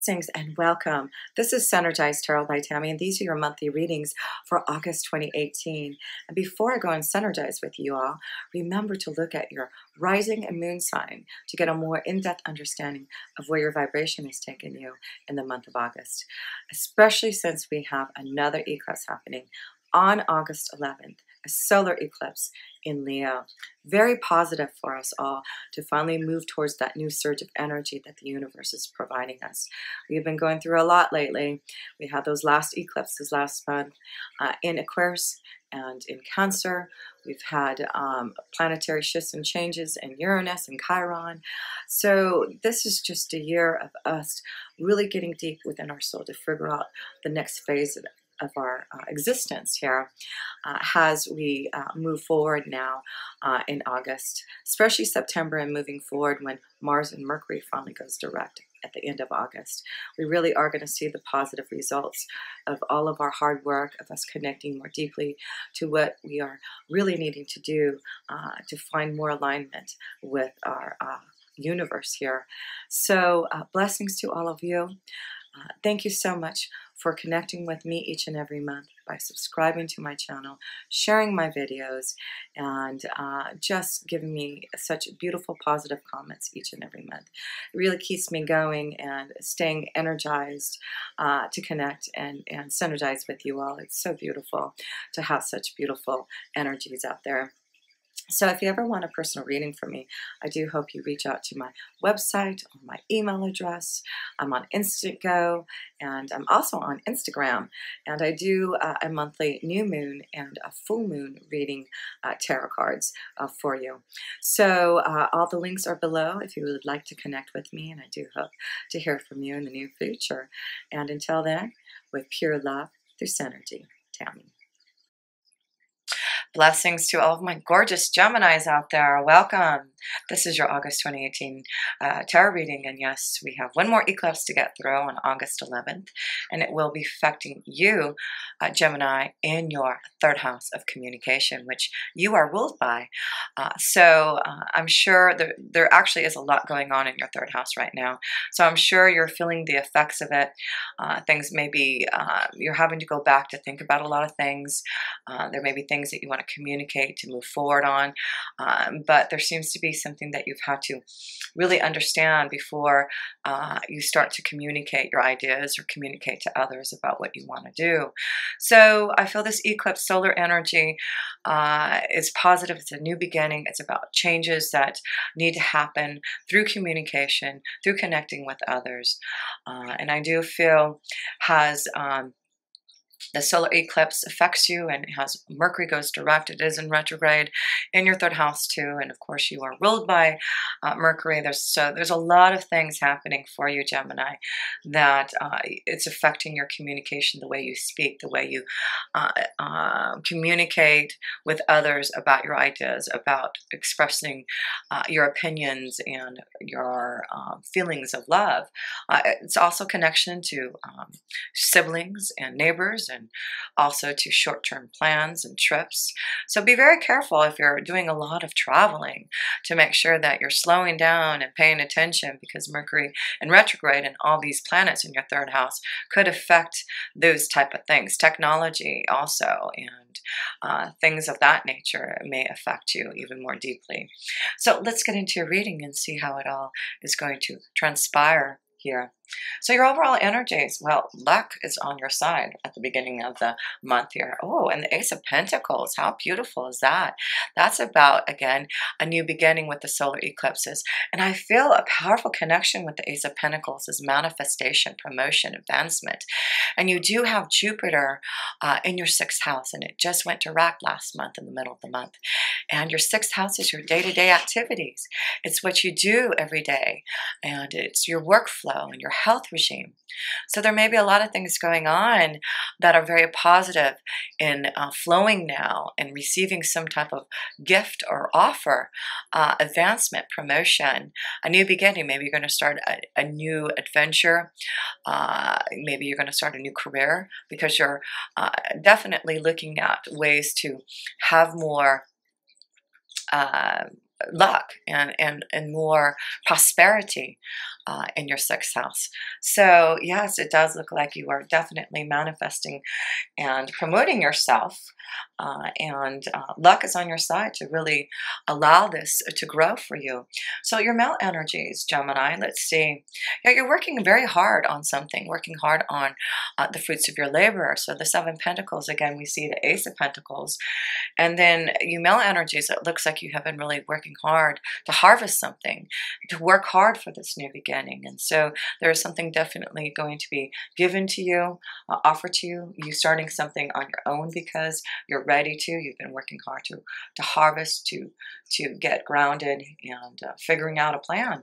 Blessings and welcome. This is Synergized Tarot by Tammy, and these are your monthly readings for August 2018. And before I go and synergize with you all, remember to look at your rising and moon sign to get a more in-depth understanding of where your vibration is taking you in the month of August, especially since we have another eclipse happening on August 11th, a solar eclipse in Leo. Very positive for us all to finally move towards that new surge of energy that the universe is providing us. We've been going through a lot lately. We had those last eclipses last month in Aquarius and in Cancer. We've had planetary shifts and changes in Uranus and Chiron. So this is just a year of us really getting deep within our soul to figure out the next phase of our existence here as we move forward now in August, especially September and moving forward when Mars and Mercury finally goes direct at the end of August. We really are going to see the positive results of all of our hard work, of us connecting more deeply to what we are really needing to do to find more alignment with our universe here. So blessings to all of you. Thank you so much for connecting with me each and every month by subscribing to my channel, sharing my videos, and just giving me such beautiful positive comments each and every month. It really keeps me going and staying energized to connect and synergize with you all. It's so beautiful to have such beautiful energies out there. So if you ever want a personal reading from me, I do hope you reach out to my website or my email address. I'm on Instant Go, and I'm also on Instagram. And I do a monthly new moon and a full moon reading tarot cards for you. So all the links are below if you would like to connect with me, and I do hope to hear from you in the near future. And until then, with pure love through Synergy, Tammy. Blessings to all of my gorgeous Geminis out there. Welcome. This is your August 2018 tarot reading. And yes, we have one more eclipse to get through on August 11th. And it will be affecting you, Gemini, in your third house of communication, which you are ruled by. So I'm sure there actually is a lot going on in your third house right now. So I'm sure you're feeling the effects of it. Things may be, you're having to go back to think about a lot of things. There may be things that you want to communicate to move forward on, but there seems to be something that you've had to really understand before you start to communicate your ideas or communicate to others about what you want to do. So I feel this eclipse solar energy is positive. It's a new beginning. It's about changes that need to happen through communication, through connecting with others, and I do feel has the solar eclipse affects you, and it has Mercury goes direct. It is in retrograde in your third house too, and of course you are ruled by Mercury. There's a lot of things happening for you, Gemini, that it's affecting your communication, the way you speak, the way you communicate with others about your ideas, about expressing your opinions and your feelings of love. It's also connection to siblings and neighbors, and also to short-term plans and trips. So be very careful if you're doing a lot of traveling to make sure that you're slowing down and paying attention, because Mercury in retrograde and all these planets in your third house could affect those type of things. Technology also, and things of that nature may affect you even more deeply. So let's get into your reading and see how it all is going to transpire here. So your overall energies, well, luck is on your side at the beginning of the month here. Oh, and the Ace of Pentacles, how beautiful is that? That's about, again, a new beginning with the solar eclipses. And I feel a powerful connection with the Ace of Pentacles is manifestation, promotion, advancement. And you do have Jupiter in your sixth house, and it just went direct last month in the middle of the month. And your sixth house is your day-to-day activities. It's what you do every day, and it's your workflow and your health regime. So there may be a lot of things going on that are very positive in flowing now and receiving some type of gift or offer, advancement, promotion, a new beginning. Maybe you're going to start a new adventure. Maybe you're going to start a new career, because you're definitely looking at ways to have more luck and more prosperity in your 6th house. So yes, it does look like you are definitely manifesting and promoting yourself, and luck is on your side to really allow this to grow for you. So your male energies, Gemini, let's see. Yeah, you're working very hard on something, working hard on the fruits of your labor. So the 7 Pentacles, again, we see the Ace of Pentacles. And then you male energies, it looks like you have been really working hard to harvest something, to work hard for this new beginning. And so there is something definitely going to be given to you, offered to you, you starting something on your own because you're ready to. You've been working hard to harvest, to get grounded, and figuring out a plan.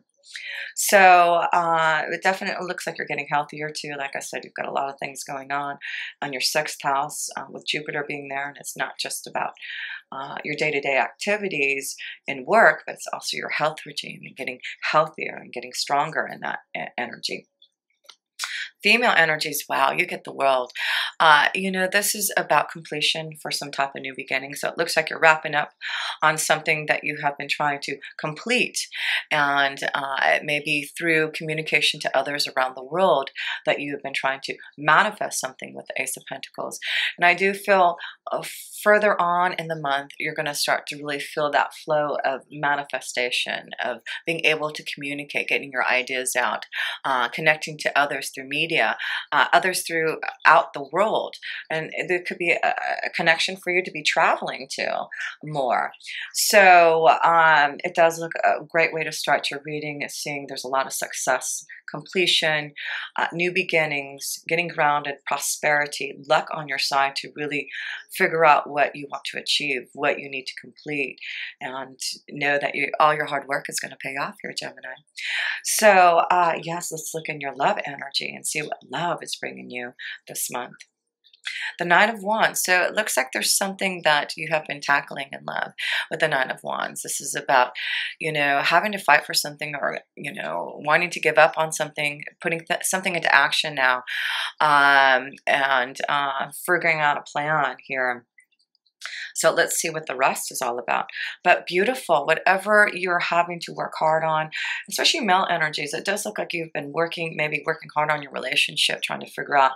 So it definitely looks like you're getting healthier too. Like I said, you've got a lot of things going on your 6th house with Jupiter being there, and it's not just about your day-to-day activities and work, but it's also your health regime and getting healthier and getting stronger in that energy. Female energies, wow, you get the world. You know, this is about completion for some type of new beginning. So it looks like you're wrapping up on something that you have been trying to complete. And maybe through communication to others around the world that you have been trying to manifest something with the Ace of Pentacles. And I do feel further on in the month, you're going to start to really feel that flow of manifestation, of being able to communicate, getting your ideas out, connecting to others through media, others throughout the world. And there could be a connection for you to be traveling to more. So it does look a great way to start your reading, is seeing there's a lot of success, completion, new beginnings, getting grounded, prosperity, luck on your side to really figure out what you want to achieve, what you need to complete, and know that all your hard work is going to pay off here, Gemini. So yes, let's look in your love energy and see what love is bringing you this month. The 9 of Wands. So it looks like there's something that you have been tackling in love with the 9 of Wands. This is about, you know, having to fight for something, or, you know, wanting to give up on something, putting something into action now, and figuring out a plan here. So let's see what the rest is all about. But beautiful, whatever you're having to work hard on, especially male energies, it does look like you've been maybe working hard on your relationship, trying to figure out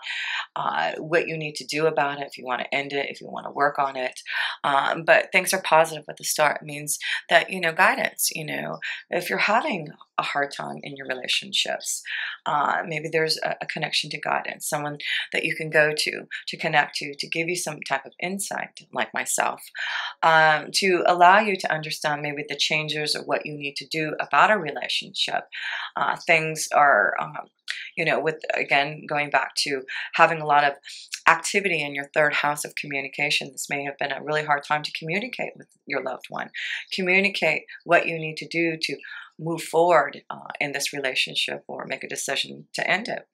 what you need to do about it, if you want to end it, if you want to work on it. But things are positive at the start. It means that, you know, guidance, you know, if you're having a hard time in your relationships, maybe there's a connection to guidance, someone that you can go to connect to give you some type of insight, like myself, to allow you to understand maybe the changes or what you need to do about a relationship. Things are, you know, with, again, going back to having a lot of activity in your 3rd house of communication, this may have been a really hard time to communicate with your loved one. Communicate what you need to do to move forward in this relationship, or make a decision to end it.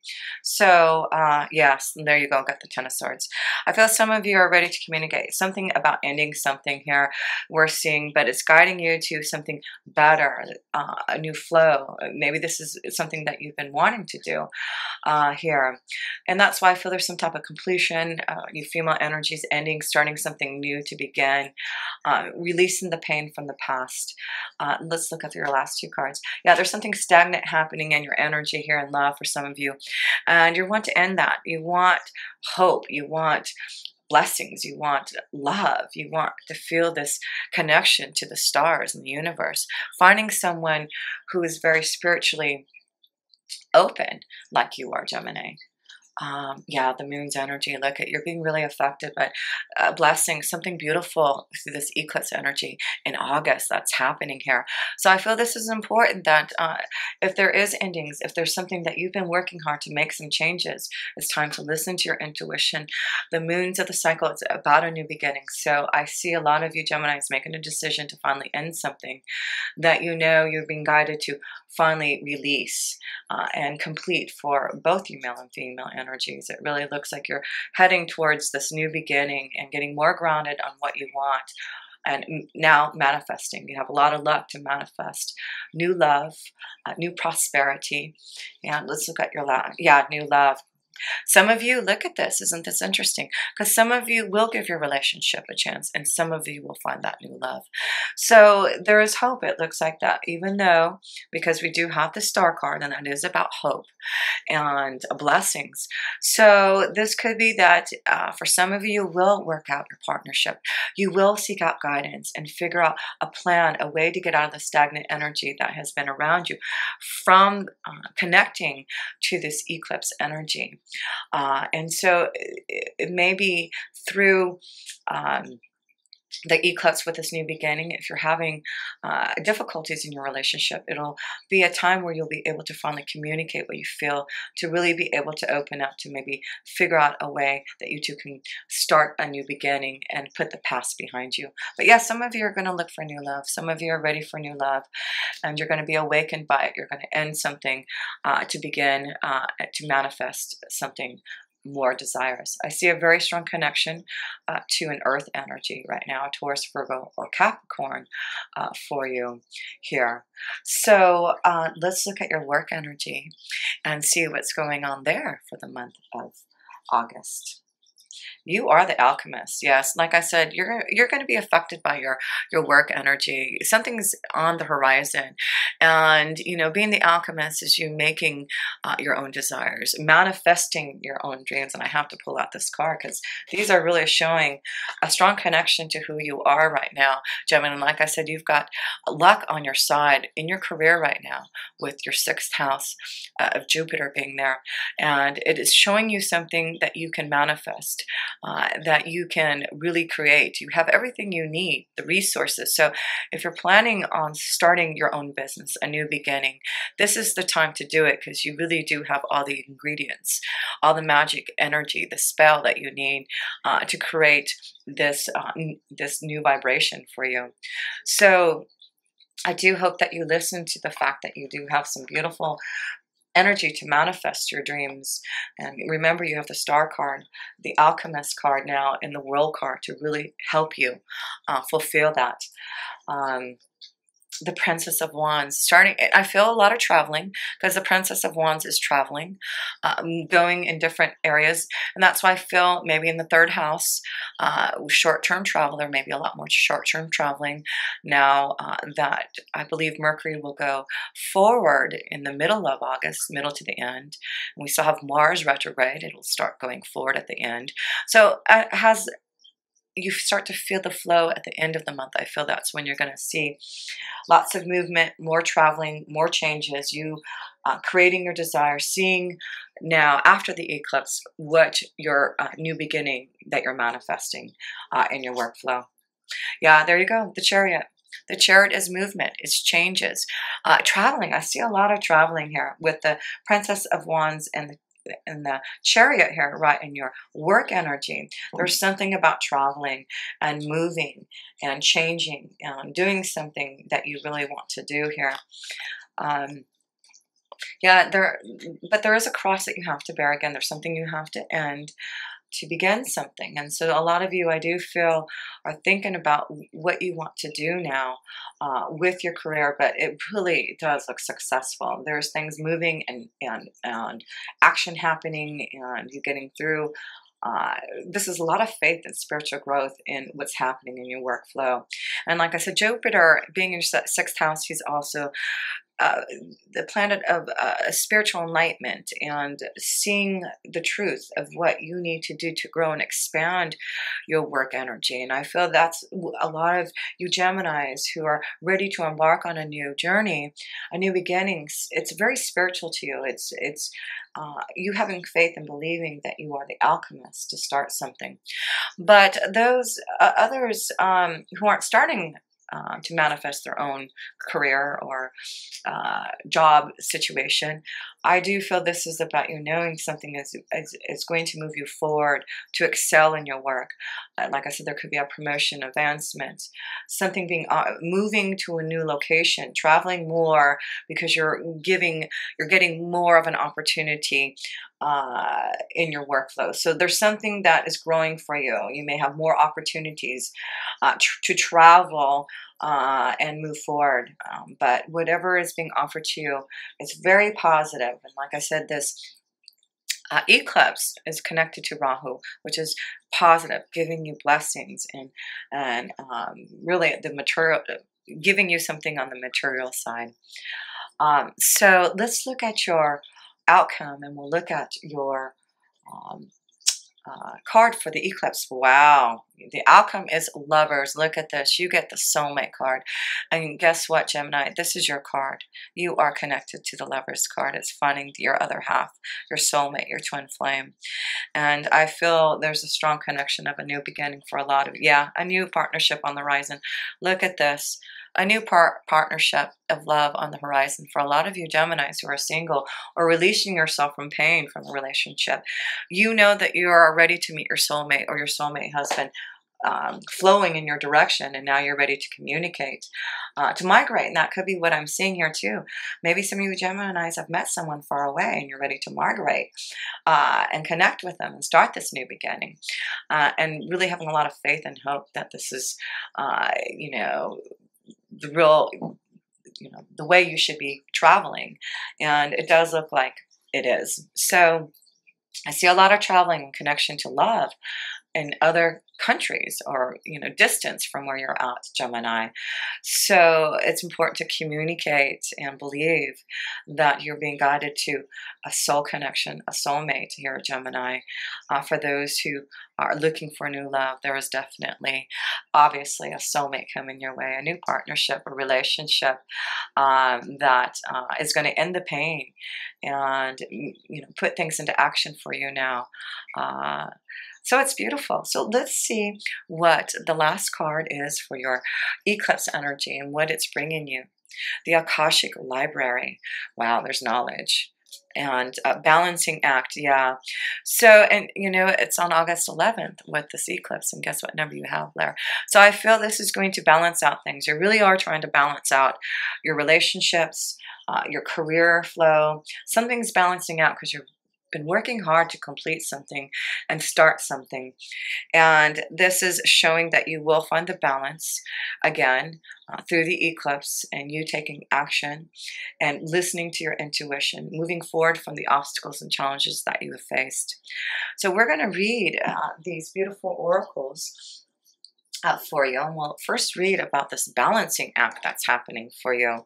So yes, there you go, got the 10 of Swords. I feel some of you are ready to communicate something about ending something here we're seeing, but it's guiding you to something better, a new flow. Maybe this is something that you've been wanting to do here, and that's why I feel there's some type of completion, you female energies ending, starting something new to begin, releasing the pain from the past. Let's look at your last 2 cards. Yeah, there's something stagnant happening in your energy here in love for some of you, and you want to end that. You want hope, you want blessings, you want love, you want to feel this connection to the stars and the universe, finding someone who is very spiritually open like you are, Gemini. Yeah, the moon's energy, look at, you're being really affected, but blessing, something beautiful through this eclipse energy in August that's happening here. So I feel this is important, that if there is endings, if there's something that you've been working hard to make some changes, it's time to listen to your intuition. The moons of the cycle, it's about a new beginning. So I see a lot of you Geminis making a decision to finally end something that, you know, you're being guided to finally release and complete for both you male and female energies. It really looks like you're heading towards this new beginning and getting more grounded on what you want, and now manifesting. You have a lot of luck to manifest new love, new prosperity. And let's look at your love. Yeah, new love. Some of you, look at this, isn't this interesting? Because some of you will give your relationship a chance, and some of you will find that new love. So there is hope, it looks like that, even though, because we do have the star card, and that is about hope and blessings. So this could be that for some of you will work out your partnership. You will seek out guidance and figure out a plan, a way to get out of the stagnant energy that has been around you from connecting to this eclipse energy. And so it may be through the eclipse with this new beginning. If you're having difficulties in your relationship, it'll be a time where you'll be able to finally communicate what you feel, to really be able to open up, to maybe figure out a way that you two can start a new beginning and put the past behind you. But yeah, some of you are going to look for new love. Some of you are ready for new love, and you're going to be awakened by it. You're going to end something to begin to manifest something more desirous. I see a very strong connection to an earth energy right now, Taurus, Virgo, or Capricorn for you here. So let's look at your work energy and see what's going on there for the month of August. You are the alchemist. Yes, like I said, you're going to be affected by your work energy. Something's on the horizon, and being the alchemist is you making your own desires, manifesting your own dreams. And I have to pull out this card because these are really showing a strong connection to who you are right now, Gemini. And like I said, you've got luck on your side in your career right now with your 6th house of Jupiter being there, and it is showing you something that you can manifest. That you can really create. You have everything you need, the resources. So if you're planning on starting your own business, a new beginning, this is the time to do it, because you really do have all the ingredients, all the magic energy, the spell that you need to create this new vibration for you. So I do hope that you listen to the fact that you do have some beautiful energy to manifest your dreams. And remember, you have the star card, the alchemist card now, and the world card to really help you fulfill that. The Princess of Wands, I feel a lot of traveling, because the Princess of Wands is traveling, going in different areas, and that's why I feel maybe in the 3rd house, short-term travel. There may be a lot more short-term traveling now that I believe Mercury will go forward in the middle of August, middle to the end. And we still have Mars retrograde. It'll start going forward at the end. So you start to feel the flow at the end of the month. I feel that's when you're going to see lots of movement, more traveling, more changes, you creating your desire, seeing now after the eclipse what your new beginning that you're manifesting in your workflow. Yeah, there you go, the Chariot. The Chariot is movement, it's changes. Traveling, I see a lot of traveling here with the Princess of Wands and the Chariot here, right, in your work energy. There's something about traveling and moving and changing and doing something that you really want to do here. Yeah, but there is a cross that you have to bear. Again, there's something you have to end to begin something. And so a lot of you, I do feel, are thinking about what you want to do now with your career, but it really does look successful. There's things moving and action happening, and you getting through. This is a lot of faith and spiritual growth in what's happening in your workflow. And like I said, Jupiter being in your 6th house, he's also the planet of spiritual enlightenment and seeing the truth of what you need to do to grow and expand your work energy. And I feel that's a lot of you Geminis who are ready to embark on a new journey, a new beginnings. It's very spiritual to you. It's you having faith and believing that you are the alchemist to start something. But those others who aren't starting to manifest their own career or job situation, I do feel this is about you knowing something is going to move you forward to excel in your work. Like I said, there could be a promotion, advancement, something being moving to a new location, traveling more because you're getting more of an opportunity in your workflow. So there's something that is growing for you. You may have more opportunities to travel and move forward. But whatever is being offered to you, it's very positive. And like I said, this Eclipse is connected to Rahu, which is positive, giving you blessings and really the material, giving you something on the material side. So let's look at your outcome, and we'll look at your um, card for the eclipse. Wow, the outcome is lovers. Look at this. You get the soulmate card. And guess what, Gemini? This is your card. You are connected to the lovers card. It's finding your other half, your soulmate, your twin flame. And I feel there's a strong connection of a new beginning for a lot of, yeah, a new partnership on the horizon. Look at this. A new partnership of love on the horizon for a lot of you Geminis who are single or releasing yourself from pain from a relationship. You know that you are ready to meet your soulmate or your soulmate husband, flowing in your direction, and now you're ready to communicate, to migrate. And that could be what I'm seeing here too. Maybe some of you Geminis have met someone far away and you're ready to migrate and connect with them and start this new beginning, and really having a lot of faith and hope that this is, you know, the real, you know, the way you should be traveling. And it does look like it is. So I see a lot of traveling in connection to love in other countries, or, you know, distance from where you're at, Gemini. So it's important to communicate and believe that you're being guided to a soul connection, a soulmate here, Gemini. For those who are looking for new love, there is definitely, obviously, a soulmate coming your way, a new partnership, a relationship that is going to end the pain and, you know, put things into action for you now. So it's beautiful. So let's see what the last card is for your eclipse energy and what it's bringing you. The Akashic Library. Wow, there's knowledge. And balancing act, yeah. So, and you know, it's on August 11th with this eclipse, and guess what number you have there? So I feel this is going to balance out things. You really are trying to balance out your relationships, your career flow. Something's balancing out because you're been working hard to complete something and start something. And this is showing that you will find the balance again through the eclipse, and you taking action and listening to your intuition, moving forward from the obstacles and challenges that you have faced. So we're going to read these beautiful oracles for you, and we'll first read about this balancing act that's happening for you.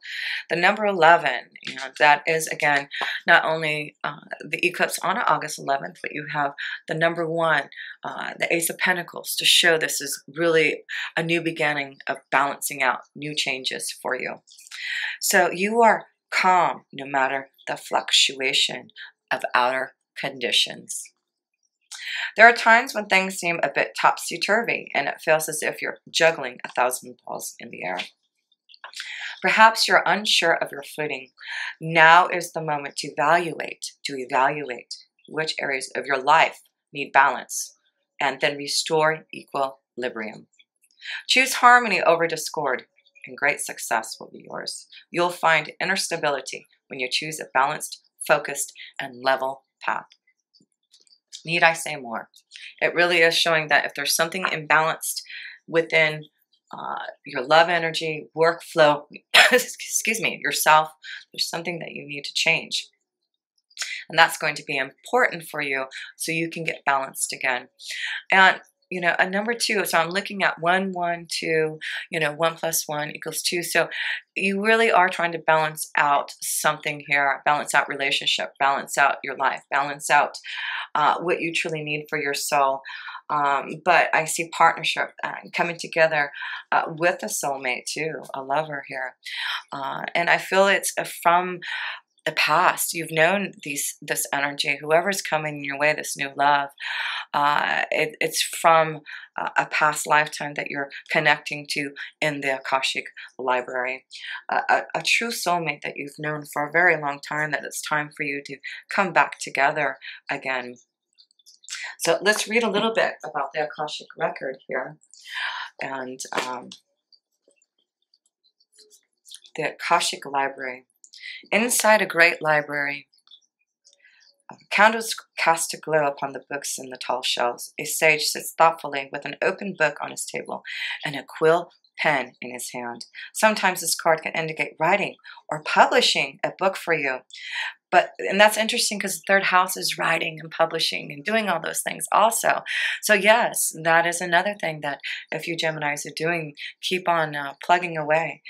The number 11, you know, that is again not only the eclipse on August 11th, but you have the number 1, the Ace of Pentacles, to show this is really a new beginning of balancing out new changes for you. So you are calm no matter the fluctuation of outer conditions. There are times when things seem a bit topsy-turvy and it feels as if you're juggling 1,000 balls in the air. Perhaps you're unsure of your footing. Now is the moment to evaluate which areas of your life need balance and then restore equilibrium. Choose harmony over discord and great success will be yours. You'll find inner stability when you choose a balanced, focused, and level path. Need I say more? It really is showing that if there's something imbalanced within your love energy, workflow, excuse me, yourself, there's something that you need to change. And that's going to be important for you so you can get balanced again. And you know, a number 2, so I'm looking at 1, 1, 2, you know, 1 + 1 = 2. So you really are trying to balance out something here, balance out relationship, balance out your life, balance out what you truly need for your soul. But I see partnership coming together with a soulmate too, a lover here. And I feel it's from the past. You've known this energy, whoever's coming your way, this new love, it's from a past lifetime that you're connecting to in the Akashic Library, a true soulmate that you've known for a very long time, that it's time for you to come back together again. So let's read a little bit about the Akashic record here. And the Akashic Library. Inside a great library, candles cast a glow upon the books in the tall shelves. A sage sits thoughtfully with an open book on his table and a quill pen in his hand. Sometimes this card can indicate writing or publishing a book for you. And that's interesting because the third house is writing and publishing and doing all those things also. So yes, that is another thing that if you Geminis are doing, keep on plugging away.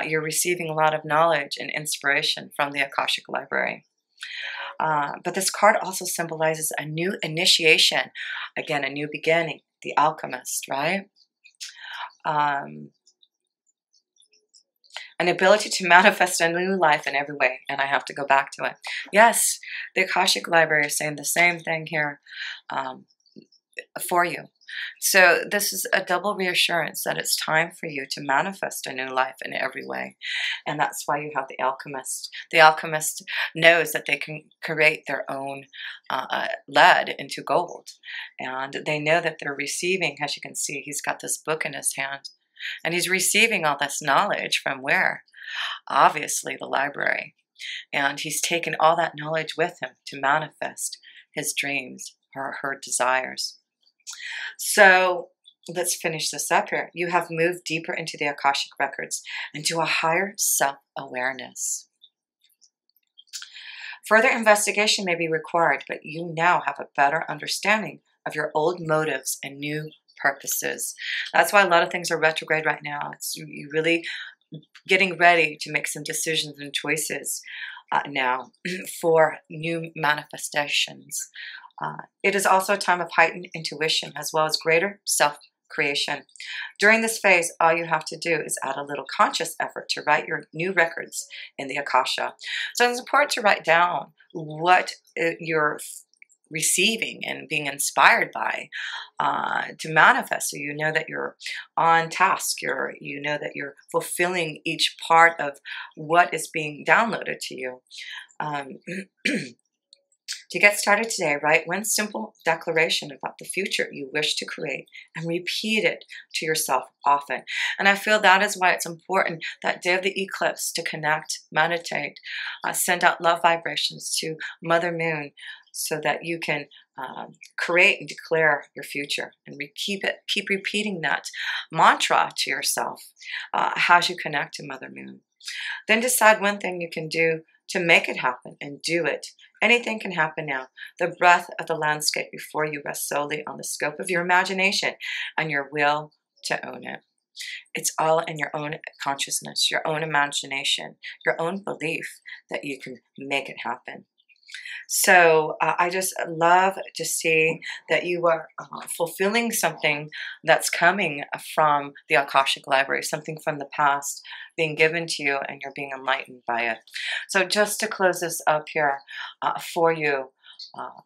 You're receiving a lot of knowledge and inspiration from the Akashic Library. But this card also symbolizes a new initiation. Again, a new beginning, the alchemist, right? An ability to manifest a new life in every way. And I have to go back to it. Yes, the Akashic Library is saying the same thing here for you. So this is a double reassurance that it's time for you to manifest a new life in every way. And that's why you have the alchemist. The alchemist knows that they can create their own lead into gold. And they know that they're receiving, as you can see, he's got this book in his hand. And he's receiving all this knowledge from where? Obviously, the library. And he's taken all that knowledge with him to manifest his dreams or her desires. So let's finish this up here. You have moved deeper into the Akashic records, into a higher self-awareness. Further investigation may be required, but you now have a better understanding of your old motives and new purposes. That's why a lot of things are retrograde right now. It's you really getting ready to make some decisions and choices now for new manifestations. It is also a time of heightened intuition as well as greater self-creation. During this phase, all you have to do is add a little conscious effort to write your new records in the Akasha. So it's important to write down what you're receiving and being inspired by to manifest, so you know that you're on task, you know that you're fulfilling each part of what is being downloaded to you. To get started today, write one simple declaration about the future you wish to create and repeat it to yourself often. And I feel that is why it's important that day of the eclipse to connect, meditate, send out love vibrations to Mother Moon so that you can create and declare your future, and keep repeating that mantra to yourself as you connect to Mother Moon. Then decide one thing you can do to make it happen, and do it. Anything can happen now. The breadth of the landscape before you rests solely on the scope of your imagination and your will to own it. It's all in your own consciousness, your own imagination, your own belief that you can make it happen. So I just love to see that you are fulfilling something that's coming from the Akashic Library, something from the past being given to you, and you're being enlightened by it. So just to close this up here for you,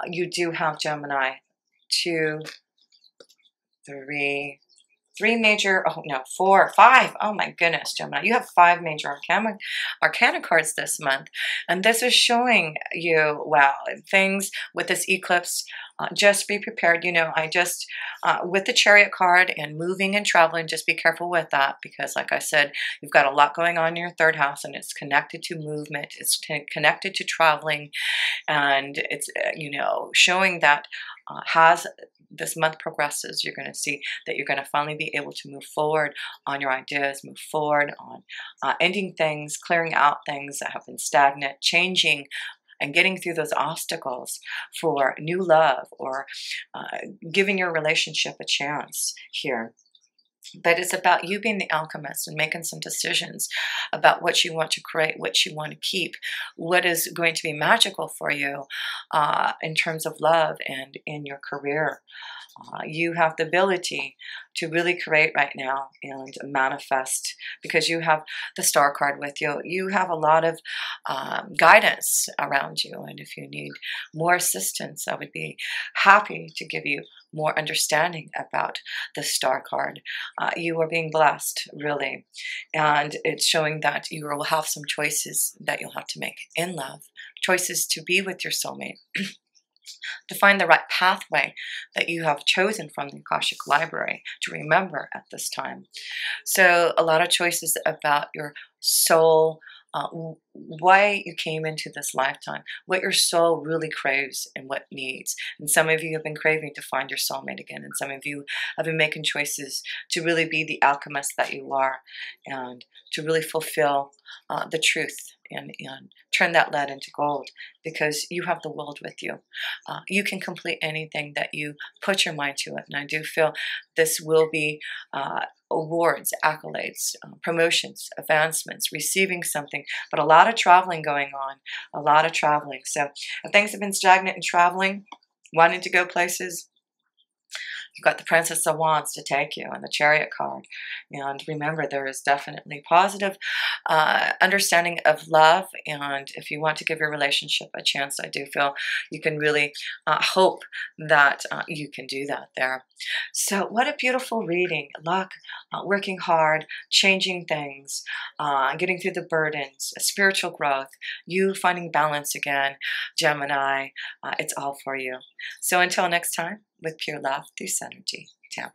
you do have Gemini 2, 3, 3 major, oh no, 4, 5. Oh my goodness, Gemini. You have 5 major arcana cards this month. And this is showing you, wow, things with this eclipse. Just be prepared. You know, with the Chariot card and moving and traveling, just be careful with that, because like I said, you've got a lot going on in your 3rd house, and it's connected to movement. It's connected to traveling. And it's, you know, showing that as this month progresses, you're going to see that you're going to finally be able to move forward on your ideas, move forward on ending things, clearing out things that have been stagnant, changing and getting through those obstacles for new love, or giving your relationship a chance here. But it's about you being the alchemist and making some decisions about what you want to create, what you want to keep, what is going to be magical for you in terms of love and in your career. You have the ability to really create right now and manifest, because you have the Star card with you. You have a lot of guidance around you, and if you need more assistance, I would be happy to give you more understanding about the Star card. You are being blessed, really, and it's showing that you will have some choices that you'll have to make in love, choices to be with your soulmate, to find the right pathway that you have chosen from the Akashic Library to remember at this time. So a lot of choices about your soul, why you came into this lifetime, what your soul really craves and what needs. And some of you have been craving to find your soulmate again, and some of you have been making choices to really be the alchemist that you are, and to really fulfill the truth and turn that lead into gold, because you have the world with you. You can complete anything that you put your mind to it. And I do feel this will be awards, accolades, promotions, advancements, receiving something, but a lot of traveling going on, a lot of traveling. So if things have been stagnant in traveling, wanting to go places, you've got the Princess of Wands to take you and the Chariot card. And remember, there is definitely positive understanding of love. And if you want to give your relationship a chance, I do feel you can really hope that you can do that there. So what a beautiful reading. Luck, working hard, changing things, getting through the burdens, spiritual growth, you finding balance again, Gemini. It's all for you. So until next time, with pure love through Synergy, Tammy.